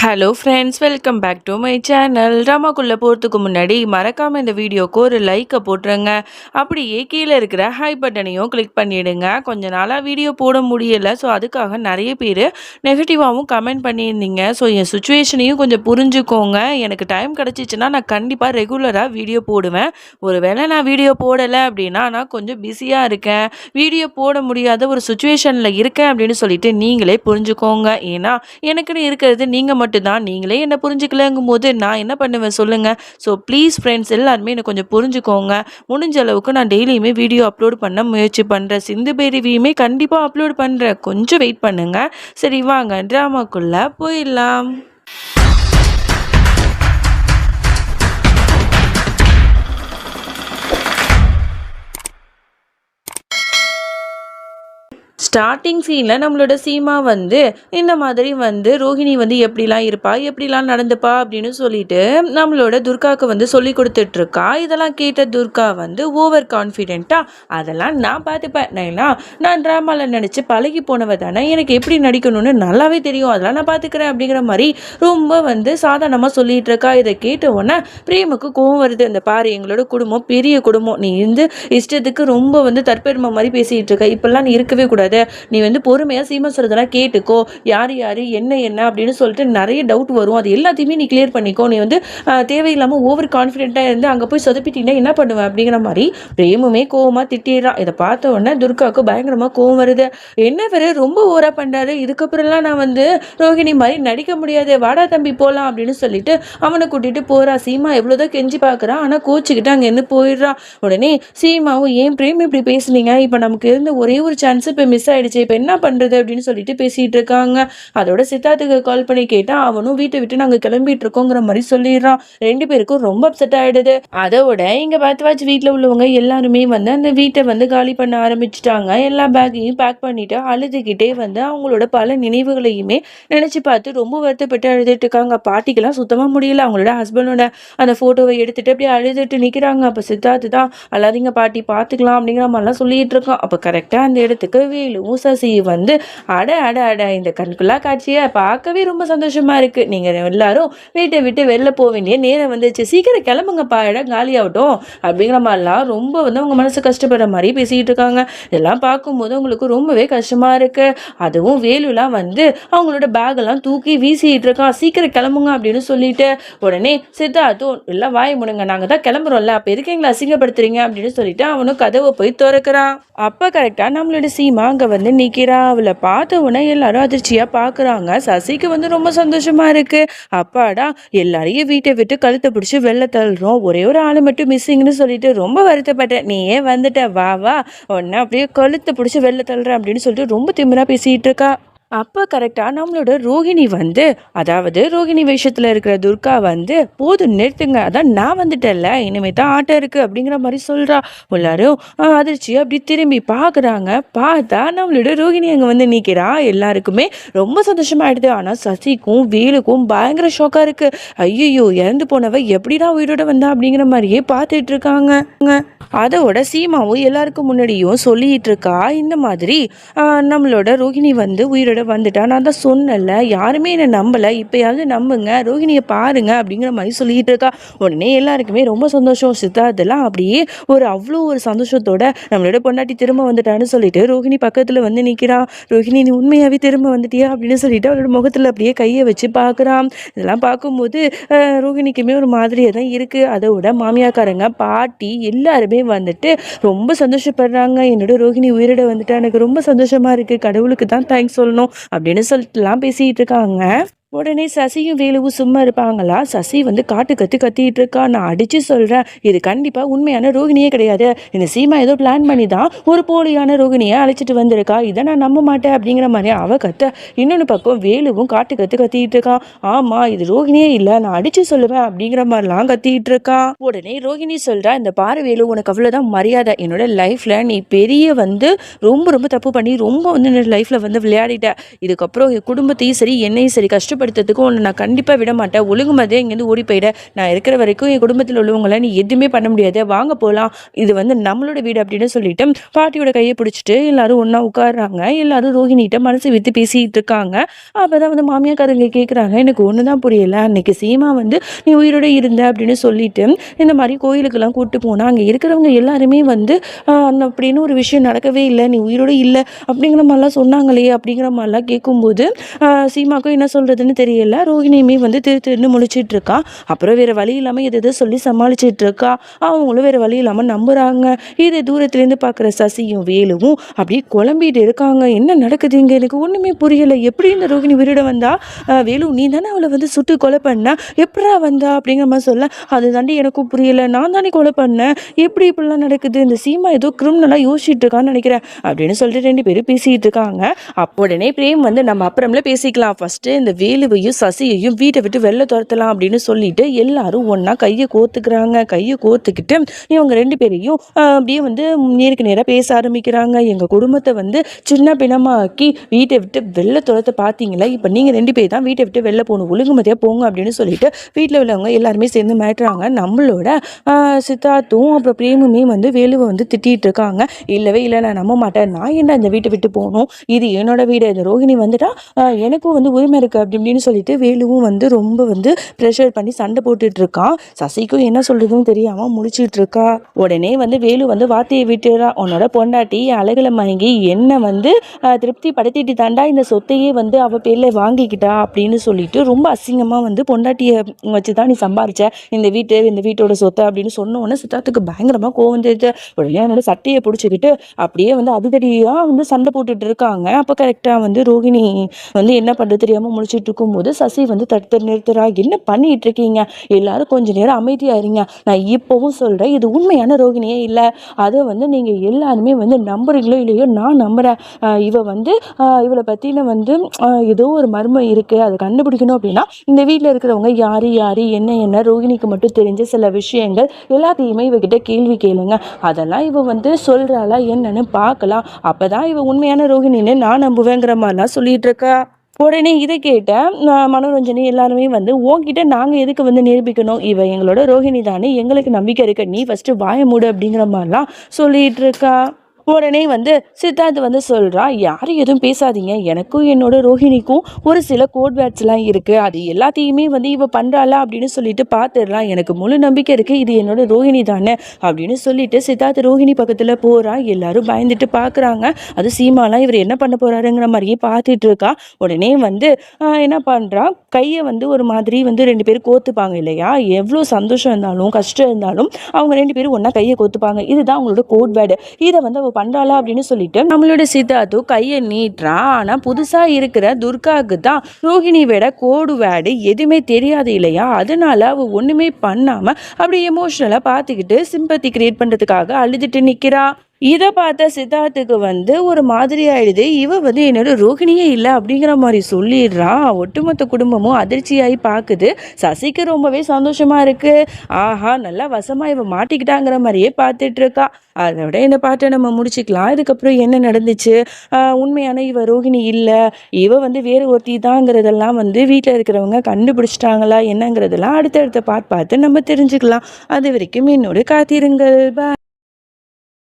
Hello friends, welcome back to my channel. ட்ராமாக்குள்ளே போகிறதுக்கு முன்னாடி மறக்காமல் இந்த வீடியோக்கு ஒரு லைக்கை போட்டுருங்க. அப்படியே கீழே இருக்கிற ஹை பட்டனையும் கிளிக் பண்ணிவிடுங்க. கொஞ்ச நாளாக வீடியோ போட முடியலை, ஸோ அதுக்காக நிறைய பேர் நெகட்டிவாகவும் கமெண்ட் பண்ணியிருந்தீங்க. ஸோ என் சுச்சுவேஷனையும் கொஞ்சம் புரிஞ்சுக்கோங்க. எனக்கு டைம் கிடச்சிச்சின்னா நான் கண்டிப்பாக ரெகுலராக வீடியோ போடுவேன். ஒருவேளை நான் வீடியோ போடலை அப்படின்னா நான் கொஞ்சம் பிஸியாக இருக்கேன், வீடியோ போட முடியாத ஒரு சுச்சுவேஷனில் இருக்கேன் அப்படின்னு சொல்லிட்டு நீங்களே புரிஞ்சுக்கோங்க. ஏன்னா எனக்குன்னு இருக்கிறது நீங்கள் மட்டும்தான். நீங்களே என்ன புரிஞ்சுக்கலங்கும் போது நான் என்ன பண்ணுவேன் சொல்லுங்கள். ஸோ ப்ளீஸ் ஃப்ரெண்ட்ஸ், எல்லாருமே என்னை கொஞ்சம் புரிஞ்சுக்கோங்க. முடிஞ்ச அளவுக்கு நான் டெய்லியுமே வீடியோ அப்லோட் பண்ண முயற்சி பண்ணுறேன். சிந்து பேரிவியுமே கண்டிப்பாக அப்லோட் பண்ணுறேன். கொஞ்சம் வெயிட் பண்ணுங்கள். சரி, வாங்க ட்ராமாக்குள்ளே போயிடலாம். ஸ்டார்டிங் சீனில் நம்மளோட சீமா வந்து இந்த மாதிரி வந்து ரோஹிணி வந்து எப்படிலாம் இருப்பா, எப்படிலாம் நடந்துப்பா அப்படின்னு சொல்லிட்டு நம்மளோட துர்காவுக்கு வந்து சொல்லி கொடுத்துட்ருக்கா. இதெல்லாம் கேட்ட துர்கா வந்து ஓவர் கான்ஃபிடென்ட்டாக அதெல்லாம் நான் பார்த்துப்பேன், நான் ட்ராமாவில் நடித்து பழகி போனவ தானே, எனக்கு எப்படி நடிக்கணும்னு நல்லாவே தெரியும், அதெல்லாம் நான் பார்த்துக்கிறேன் அப்படிங்கிற மாதிரி ரொம்ப வந்து சாதாரணமாக சொல்லிகிட்டு இருக்கா. இதை கேட்ட உடனே பிரேமுக்கு கோவம் வருது. இந்த பாரு, எங்களோட குடும்பம் பெரிய குடும்பம், நீ வந்து இஷ்டத்துக்கு ரொம்ப வந்து தற்பெருமை மாதிரி பேசிகிட்டு இருக்க, இப்பெல்லாம் நீ இருக்கவே கூடாது, நீ வந்து பொறுமையாக சீமா சொல்றதெல்லாம் கேட்டுக்கோ, யார் யார் என்ன அப்படின்னு சொல்லிட்டு நிறைய டவுட் வரும், அது எல்லாத்தையுமே நீ கிளியர் பண்ணிக்கோ, நீ வந்து தேவையில்லாமல் ஓவர் கான்ஃபிடென்ட்டாக இருந்து அங்கே போய் சொதப்பிட்டீங்கன்னா என்ன பண்ணுவேன் அப்படிங்கிற மாதிரி பிரேமுமே கோவமாக திட்டிடுறான். இதை பார்த்த உடனே துர்காவுக்கு பயங்கரமாக கோவம் வருது. என்ன வேறு ரொம்ப ஓவரா பண்ணுறாரு, இதுக்கப்புறம்லாம் நான் வந்து ரோஹிணி மாதிரி நடிக்க முடியாது, வாடா தம்பி போகலாம் அப்படின்னு சொல்லிட்டு அவனை கூட்டிகிட்டு போகிறா. சீமா எவ்வளோதான் கெஞ்சி பார்க்குறான், ஆனால் கோச்சிக்கிட்டு அங்கேருந்து போயிடுறான். உடனே சீமாவும், ஏன் பிரேம் இப்படி பேசுனீங்க, இப்போ நமக்கு இருந்த ஒரே ஒரு சான்ஸ் இப்போ மிஸ் ஆயிடுச்சு, இப்போ என்ன பண்ணுறது அப்படின்னு சொல்லிட்டு பேசிகிட்டு இருக்காங்க. அதோட சித்தார்த்துக்கு கால் பண்ணி கேட்டால் அவனும் வீட்டை விட்டு நாங்கள் கிளம்பிட்டு இருக்கோங்கிற மாதிரி சொல்லிடுறான். ரெண்டு பேருக்கும் ரொம்ப அப்செட் ஆகிடுது. அதோட இங்கே பார்த்துவாச்சு வீட்டில் உள்ளவங்க எல்லாருமே வந்து அந்த வீட்டை வந்து காலி பண்ண ஆரம்பிச்சிட்டாங்க. எல்லா பேக்கையும் பேக் பண்ணிட்டு அழுதுகிட்டே வந்து அவங்களோட பல நினைவுகளையுமே நினச்சி பார்த்து ரொம்ப வருத்தப்பட்டு அழுதுட்டு இருக்காங்க. பாட்டிக்கெல்லாம் சுத்தமாக முடியல, அவங்களோட ஹஸ்பண்டோட அந்த ஃபோட்டோவை எடுத்துட்டு அப்படியே அழுதுட்டு நிற்கிறாங்க. அப்போ சித்தார்த்து தான், அல்லாதீங்க பாட்டி, பார்த்துக்கலாம் அப்படிங்கிற மாதிரிலாம் சொல்லிட்டு இருக்கான். அப்போ கரெக்டாக அந்த இடத்துக்கு வேலுவும் சசி வந்து அட அட அட இந்த கண்குள்ளா காட்சியை பார்க்கவே ரொம்ப சந்தோஷமா இருக்கு, நீங்க எல்லாரும் வீட்டை விட்டு வெளில போக வேண்டிய நேரம் வந்துச்சு, சீக்கிரம் கிளம்புங்கப்பா, இடம் காலியாகட்டும் அப்படிங்கிற மாதிரிலாம் ரொம்ப வந்து அவங்க மனசு கஷ்டப்படுற மாதிரி பேசிட்டு இருக்காங்க. இதெல்லாம் பார்க்கும்போது உங்களுக்கு ரொம்பவே கஷ்டமா இருக்கு. அதுவும் வேலுலாம் வந்து அவங்களோட பேக்கெல்லாம் தூக்கி வீசிட்டு இருக்கான், சீக்கிரம் கிளம்புங்க அப்படின்னு சொல்லிட்டு. உடனே சித்தார்த்தும், எல்லாம் வாய முடுங்க, நாங்கள் தான் கிளம்புறோம்ல, அப்போ எதுக்கு எங்களை அசிங்கப்படுத்துறீங்க அப்படின்னு சொல்லிட்டு அவனும் கதவை போய் திறக்கிறான். அப்போ கரெக்டாக நம்மளோட சீமா அங்கே வந்து நிற்கிறா. அவளை பார்த்த உடனே எல்லாரும் அதிர்ச்சியாக பார்க்குறாங்க. சசிக்கு வந்து ரொம்ப சந்தோஷமா இருக்கு. அப்பாடா, எல்லாரையும் வீட்டை விட்டு கழுத்தை பிடிச்சி வெளில தள்ளுறோம், ஒரே ஒரு ஆள் மட்டும் மிஸ்ஸிங்னு சொல்லிட்டு ரொம்ப வருத்தப்பட்டேன், நீ ஏன் வந்துட்ட, வா வா, உடனே அப்படியே கழுத்தை பிடிச்சி வெளில தள்ளுறேன் அப்படின்னு சொல்லிட்டு ரொம்ப திமிரா பேசிகிட்டு இருக்கா. அப்போ கரெக்டாக நம்மளோட ரோஹிணி வந்து, அதாவது ரோஹிணி வேஷத்தில் இருக்கிற துர்கா வந்து, போதும் நிறுத்துங்க, அதான் நான் வந்துட்டேன்ல, இனிமேல் தான் ஆட்டம் இருக்குது அப்படிங்கிற மாதிரி சொல்கிறா. எல்லாரும் அதிர்ச்சி அப்படி திரும்பி பார்க்குறாங்க. பார்த்தா நம்மளோட ரோஹிணி அங்கே வந்து நிற்கிறா. எல்லாருக்குமே ரொம்ப சந்தோஷமாயிடுது. ஆனால் சசிக்கும் வேலுக்கும் பயங்கர ஷாக்காக இருக்குது. ஐயோ, இறந்து போனவ எப்படிடா உயிரோட வந்தா அப்படிங்கிற மாதிரியே பார்த்துட்டு இருக்காங்க. அதோட சீமாவும் எல்லாருக்கும் முன்னாடியும் சொல்லிட்டு இருக்கா, இந்த மாதிரி நம்மளோட ரோஹிணி வந்து உயிரோட வந்துட்டா, நான் தான் சொன்னல, யாருமே என்னை நம்பலை, இப்போயாவது நம்புங்க, ரோஹிணியை பாருங்க அப்படிங்கிற மாதிரி சொல்லிட்டு இருக்கா. உடனே எல்லாருக்குமே ரொம்ப சந்தோஷம். சித்தார்த்தெல்லாம் அப்படியே அவ்வளோ ஒரு சந்தோஷத்தோட நம்மளோட பொண்டாட்டி திரும்ப வந்துட்டான்னு சொல்லிட்டு ரோஹிணி பக்கத்தில் வந்து நிற்கிறான். ரோஹிணி, நீ உண்மையாகவே திரும்ப வந்துட்டியா அப்படின்னு சொல்லிட்டு அவளோட முகத்தில் அப்படியே கையை வச்சு பார்க்குறான். இதெல்லாம் பார்க்கும்போது ரோஹிணிக்குமே ஒரு மாதிரியாக தான் இருக்குது. அதோட மாமியாக்காரங்க, பாட்டி எல்லாருமே வந்துட்டு ரொம்ப சந்தோஷப்படுறாங்க. என்னோட ரோஹிணி உயிரிட வந்துட்டு எனக்கு ரொம்ப சந்தோஷமா இருக்கு, கடவுளுக்கு தான் தேங்க்ஸ் சொல்லணும் அப்படின்னு சொல்லிட்டுலாம் பேசிட்டு இருக்காங்க. உடனே சசியும் வேலுவும் சும்மா இருப்பாங்களா? சசி வந்து காட்டு கத்திட்டு இருக்கா. நான் அடிச்சு சொல்றேன், இது கண்டிப்பா உண்மையான ரோகிணியே கிடையாது, இந்த சீமா ஏதோ பிளான் பண்ணி தான் ஒரு போலியான ரோகிணியை அழைச்சிட்டு வந்திருக்கா, இதை நான் நம்ப மாட்டேன் அப்படிங்கிற மாதிரி அவ கத்த. இன்னொன்று பக்கம் வேலுவும் காட்டு கத்திட்டு இருக்கான். ஆமா, இது ரோகிணியே இல்லை, நான் அடிச்சு சொல்லுவேன் அப்படிங்கிற மாதிரிலாம் கத்திட்டு இருக்கான். உடனே ரோகிணி சொல்றா, இந்த பாரு வேலு, உனக்கு அவ்வளவுதான் மரியாதை, என்னோட லைஃப்ல நீ பெரிய வந்து ரொம்ப ரொம்ப தப்பு பண்ணி ரொம்ப வந்து என்னோட லைஃப்ல வந்து விளையாடிட்ட, இதுக்கப்புறம் என் குடும்பத்தையும் சரி என்னையும் சரி கஷ்டப்பட்டு அசிங்கப்படுத்துறதுக்கு உன்னை நான் கண்டிப்பாக விட மாட்டேன். ஒழுங்கு மாதிரியே இங்கேருந்து ஓடி போயிட. நான் இருக்கிற வரைக்கும் என் குடும்பத்தில் உள்ளவங்கள நீ எதுவுமே பண்ண முடியாது. வாங்க போகலாம். இது வந்து நம்மளோட வீடு அப்படின்னு சொல்லிட்டு பாட்டியோட கையை பிடிச்சிட்டு எல்லாரும் ஒன்றா உட்காடுறாங்க. எல்லாரும் ரோஹிணிகிட்ட மனசு விட்டு பேசிகிட்டு இருக்காங்க. அப்போ தான் வந்து மாமியாக்காரங்க கேட்குறாங்க, எனக்கு ஒன்று தான் புரியலை. அன்னைக்கு சீமா வந்து நீ உயிரோட இருந்த அப்படின்னு சொல்லிட்டு இந்த மாதிரி கோயிலுக்கெல்லாம் கூப்பிட்டு போனால் அங்கே இருக்கிறவங்க எல்லாருமே வந்து அப்படின்னு ஒரு விஷயம் நடக்கவே இல்லை, நீ உயிரோட இல்லை அப்படிங்கிற மாதிரிலாம் சொன்னாங்களே அப்படிங்கிற மாதிரிலாம் கேட்கும்போது சீமாக்கும் என்ன சொல்கிறதுன்னு தெரியல. ரோஹிணியுமே வந்து திருன்னு முழிச்சிட்டு இருக்கா. அப்புறம் வேறு வழி இல்லாமல் எது சொல்லி சமாளிச்சிட்டு இருக்கா. அவங்களும் வேறு வழி இல்லாமல் நம்புகிறாங்க. இது தூரத்துலேருந்து பார்க்குற சசியும் வேலுவும் அப்படியே குழம்பிட்டு இருக்காங்க. என்ன நடக்குது இங்கே, எனக்கு ஒன்றுமே புரியலை. எப்படி இந்த ரோஹிணி உயிரிட வந்தா? வேலு நீ தானே அவளை வந்து சுட்டு கொலை பண்ண, எப்படா வந்தா அப்படிங்கிற மாதிரி சொல்ல, அது தாண்டி எனக்கும் புரியலை, நான் தானே கொலை பண்ணேன், எப்படி இப்படிலாம் நடக்குது, இந்த சீமா ஏதோ கிரிமினலாக யோசிச்சுட்டு இருக்கான்னு நினைக்கிறேன் அப்படின்னு சொல்லிட்டு 2 பேரும் பேசிகிட்டு இருக்காங்க. அப்போ உடனே பிரேம் வந்து நம்ம அப்புறம்ல பேசிக்கலாம், ஃபஸ்ட்டு இந்த வேலுவையும் சசியையும் வீட்டை விட்டு வெளில துரத்தலாம் அப்படின்னு சொல்லிட்டு எல்லாரும் ஒன்றா கையை கோத்துக்கிறாங்க. கையை கோத்துக்கிட்டு இவங்க 2 பேரையும் அப்படியே வந்து நேருக்கு நேராக பேச ஆரம்பிக்கிறாங்க. எங்கள் குடும்பத்தை வந்து சின்ன பிணமாக்கி வீட்டை விட்டு வெளில துரத்த பார்த்தீங்களா, இப்போ நீங்கள் 2 பேர் தான் வீட்டை விட்டு வெளில போகணும், ஒழுங்குமதியாக போங்க அப்படின்னு சொல்லிட்டு வீட்டில் உள்ளவங்க எல்லாருமே சேர்ந்து மாட்டுறாங்க. நம்மளோட சித்தார்த்தும் அப்புறம் பிரேமுமே வந்து வேலுவை வந்து திட்டிகிட்டு இருக்காங்க. இல்லவே இல்லை, நான் நம்ப மாட்டேன், நான் என்ன இந்த வீட்டை விட்டு போகணும், இது என்னோட வீடு, இந்த ரோஹிணி வந்துட்டா எனக்கும் வந்து உரிமை இருக்குது அப்படி இப்படின்னு சொல்லிட்டு வேலுவும் வந்து ரொம்ப வந்து ப்ரெஷர் பண்ணி சண்டை போட்டுட்டு இருக்கான். சசிக்கும் என்ன சொல்றதுன்னு தெரியாமல் முடிச்சிட்டு இருக்கா. உடனே வந்து வேலு வந்து வார்த்தையை விட்டுறா, உன்னோட பொண்டாட்டி அழகுல மயங்கி என்ன வந்து திருப்தி படுத்திட்டு தாண்டா இந்த சொத்தையே வந்து அவ பேர்ல வாங்கிக்கிட்டா அப்படின்னு சொல்லிட்டு ரொம்ப அசிங்கமாக வந்து பொண்டாட்டியை வச்சு தான் நீ சம்பாரிச்ச இந்த வீட்டோட சொத்தை அப்படின்னு சொன்ன உடனே சித்தார்த்துக்கு பயங்கரமாக கோவம் வந்துட்டு உடனே என்னோட சட்டையை பிடிச்சிக்கிட்டு அப்படியே வந்து அதிதடியாக வந்து சண்டை போட்டுட்டு இருக்காங்க. அப்போ கரெக்டாக வந்து ரோஹிணி வந்து என்ன பண்ணுறது தெரியாமல் முடிச்சிட்டு இருக்கும்போது சசி வந்து தடுத்து நிறுத்துறா, என்ன பண்ணிட்டு இருக்கீங்க, எல்லாரும் கொஞ்ச நேரம் அமைதியாக இருங்க, நான் இப்போவும் சொல்கிறேன் இது உண்மையான ரோஹிணியே இல்லை, அதை வந்து நீங்கள் எல்லாருமே வந்து நம்புறீங்களோ இல்லையோ நான் நம்புகிறேன். இவளை பற்றின வந்து ஏதோ ஒரு மர்மம் இருக்குது, அதை கண்டுபிடிக்கணும் அப்படின்னா இந்த வீட்டில் இருக்கிறவங்க யார் என்ன ரோஹிணிக்கு மட்டும் தெரிஞ்ச சில விஷயங்கள் எல்லாத்தையுமே இவகிட்ட கேள்வி கேளுங்க, அதெல்லாம் இவ வந்து சொல்கிறாளா என்னன்னு பார்க்கலாம், அப்போ தான் இவ உண்மையான ரோஹிணின்னு நான் நம்புவேங்கிற மாதிரிலாம் சொல்லிட்டு இருக்கா. உடனே இதை கேட்ட மனோரஞ்சனி எல்லாருமே வந்து உன்கிட்ட நாங்கள் எதுக்கு வந்து நிரூபிக்கணும், இவ எங்களோட ரோஹிணி தானே, எங்களுக்கு நம்பிக்கை இருக்கு, நீ ஃபஸ்ட்டு வாய மூடு அப்படிங்கிற மாதிரிலாம் சொல்லிட்டு இருக்கா. உடனே வந்து சித்தார்த் வந்து சொல்கிறா, யாரும் எதுவும் பேசாதீங்க, எனக்கும் என்னோட ரோஹிணிக்கும் ஒரு சில கோட் வேர்ட்ஸ்லாம் இருக்குது, அது எல்லாத்தையுமே வந்து இவ பண்ணுறாளா அப்படின்னு சொல்லிட்டு பார்த்துடலாம், எனக்கு முழு நம்பிக்கை இருக்குது இது என்னோட ரோஹிணி தானே அப்படின்னு சொல்லிட்டு சித்தார்த் ரோஹிணி பக்கத்தில் போகிறா. எல்லாரும் பயந்துட்டு பார்க்குறாங்க. அது சீமாலாம் இவர் என்ன பண்ண போகிறாருங்கிற மாதிரியே பார்த்துட்டு இருக்கா. உடனே வந்து என்ன பண்ணுறா, கையை வந்து ஒரு மாதிரி வந்து 2 பேரும் கோத்துப்பாங்க இல்லையா, எவ்வளோ சந்தோஷம் இருந்தாலும் கஷ்டம் இருந்தாலும் அவங்க 2 பேரும் ஒன்றா கையை கோத்துப்பாங்க, இதுதான் அவங்களோட கோட் வேர்டு, இதை வந்து பண்றாளா அப்படின்னு சொல்லிட்டு நம்மளோட சித்தார்த்து கையை நீட்டுறான். ஆனா புதுசா இருக்கிற துர்காவுக்கு தான் ரோஹிணியோட கோடு வேர்டு எதுவுமே தெரியாது இல்லையா, அதனால அவ ஒண்ணுமே பண்ணாம அப்படி எமோஷனலா பார்த்துக்கிட்டு சிம்பத்தி கிரியேட் பண்றதுக்காக அழுதுட்டு நிக்கிறா. இதை பார்த்த சித்தார்த்துக்கு வந்து ஒரு மாதிரி ஆயிடுது, இவ வந்து என்னோட ரோஹிணியே இல்லை அப்படிங்கிற மாதிரி சொல்லிடுறான். ஒட்டுமொத்த குடும்பமும் அதிர்ச்சியாகி பார்க்குது. சசிக்கு ரொம்பவே சந்தோஷமா இருக்கு, ஆஹா நல்லா வசமா இவ மாட்டிக்கிட்டாங்கிற மாதிரியே பார்த்துட்டு இருக்கா. அதோட இந்த பாட்டை நம்ம முடிச்சுக்கலாம். இதுக்கப்புறம் என்ன நடந்துச்சு, உண்மையான இவ ரோஹிணி இல்லை, இவ வந்து வேறு ஒருத்தி தாங்கிறதெல்லாம் வந்து வீட்டில் இருக்கிறவங்க கண்டுபிடிச்சிட்டாங்களா என்னங்கிறதெல்லாம் அடுத்தடுத்த பார்த்து நம்ம தெரிஞ்சுக்கலாம். அது வரைக்கும் என்னோட காத்திருங்கள்.